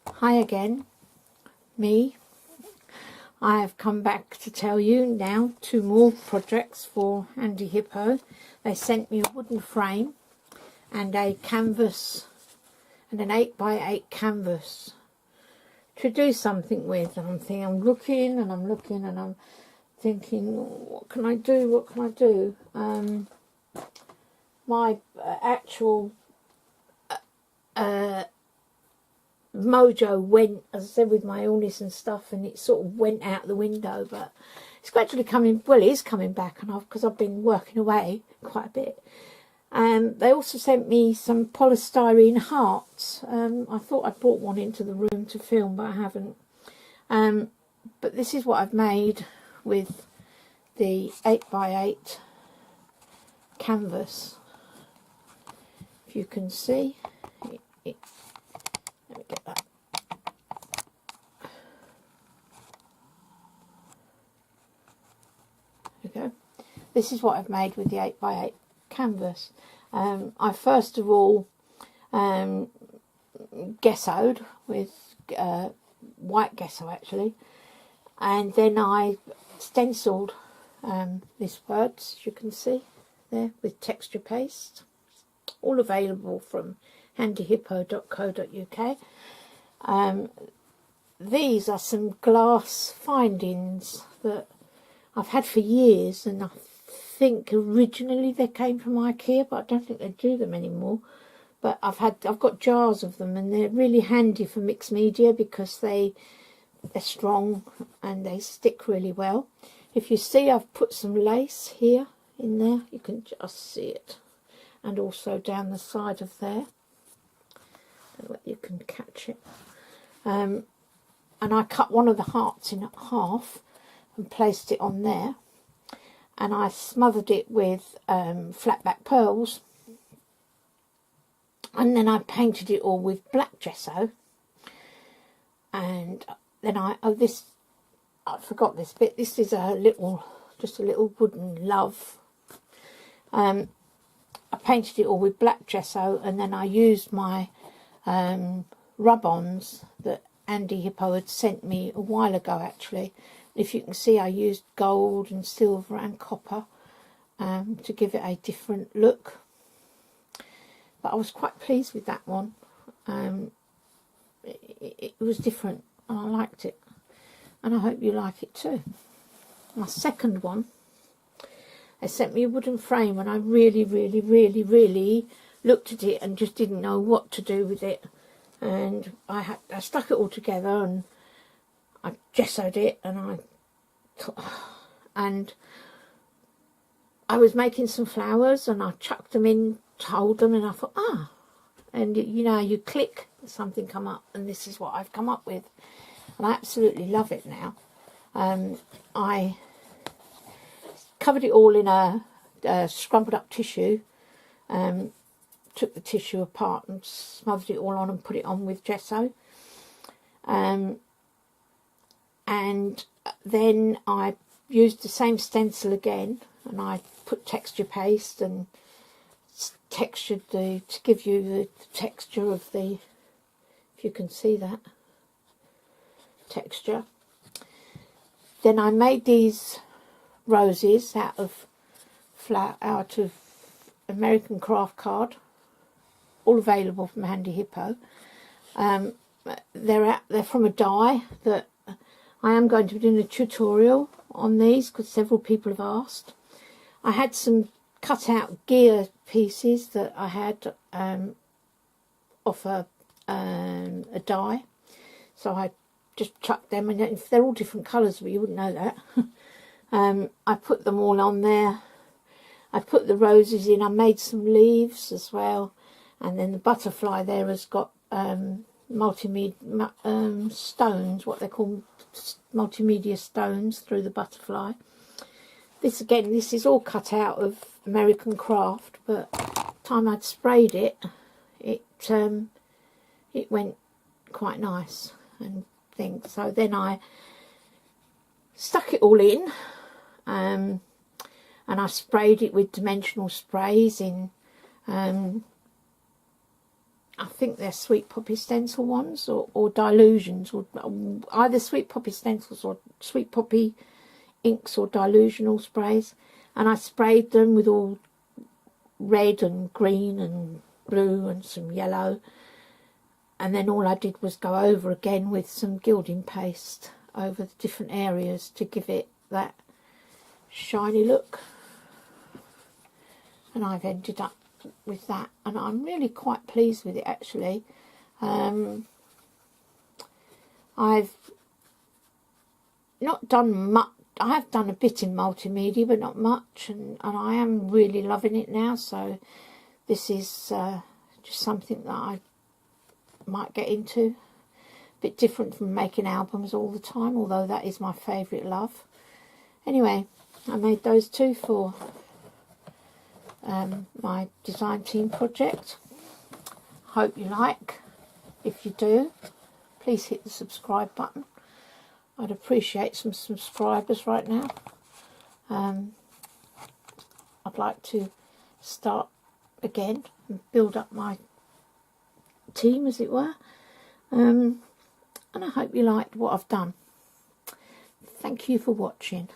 Hi again, me. I have come back to tell you now 2 more projects for Handy Hippo. They sent me a wooden frame and a canvas and an 8x8 canvas to do something with. And I'm looking and I'm thinking, what can I do? My actual mojo went, as I said, with my illness and stuff, and it sort of went out the window, but it's gradually coming, well, it is coming back, and because I've been working away quite a bit. They also sent me some polystyrene hearts. I thought I'd brought one into the room to film, but I haven't. But this is what I've made with the 8x8 canvas. If you can see it, let me get that. There we go. This is what I've made with the 8x8 canvas. I first of all gessoed with white gesso actually, and then I stenciled these words, as you can see there, with texture paste. All available from handyhippo.co.uk. These are some glass findings that I've had for years, and I think originally they came from IKEA, but I don't think they do them anymore. But I've got jars of them, and they're really handy for mixed media because they're strong and they stick really well. If you see, I've put some lace here in there, you can just see it, and also down the side of there, so you can catch it. And I cut one of the hearts in half and placed it on there, and I smothered it with flat back pearls, and then I painted it all with black gesso. And then I forgot this bit. This is just a little wooden love. I painted it all with black gesso, and then I used my rub-ons that Andy Hippo had sent me a while ago actually. If you can see, I used gold and silver and copper to give it a different look. But I was quite pleased with that one. It was different and I liked it. And I hope you like it too. My second one, they sent me a wooden frame, and I really looked at it and just didn't know what to do with it. And I stuck it all together and I gessoed it, and I was making some flowers and I chucked them in to hold them, and I thought, and you know, you click, something come up, and this is what I've come up with, and I absolutely love it now. I covered it all in a scrumpled up tissue, took the tissue apart and smothered it all on and put it on with gesso, and then I used the same stencil again, and I put texture paste and textured to give you the texture of the, if you can see that texture. Then I made these roses out of American craft card, all available from Handy Hippo. They're from a die that I am going to be doing a tutorial on these because several people have asked. I had some cut out gear pieces that I had off a die, so I just chucked them, and if they're all different colours, but you wouldn't know that. I put them all on there. I put the roses in. I made some leaves as well, and then the butterfly there has got multimedia stones, what they call multimedia stones through the butterfly. This again, this is all cut out of American craft, but by the time I'd sprayed it, it went quite nice and things. So then I stuck it all in, and I sprayed it with dimensional sprays in I think they're Sweet Poppy stencil ones, or Dilutions, or either Sweet Poppy stencils or Sweet Poppy inks or dilusional sprays. And I sprayed them with all red and green and blue and some yellow. And then all I did was go over again with some gilding paste over the different areas to give it that shiny look. And I've ended up with that, and I'm really quite pleased with it actually. I've not done much. I have done a bit in multimedia, but not much, and I am really loving it now. So this is just something that I might get into. A bit different from making albums all the time, although that is my favourite love. Anyway, I made those two for my design team project. Hope you like. If you do, please hit the subscribe button. I'd appreciate some subscribers right now. I'd like to start again and build up my team, as it were. And I hope you liked what I've done. Thank you for watching.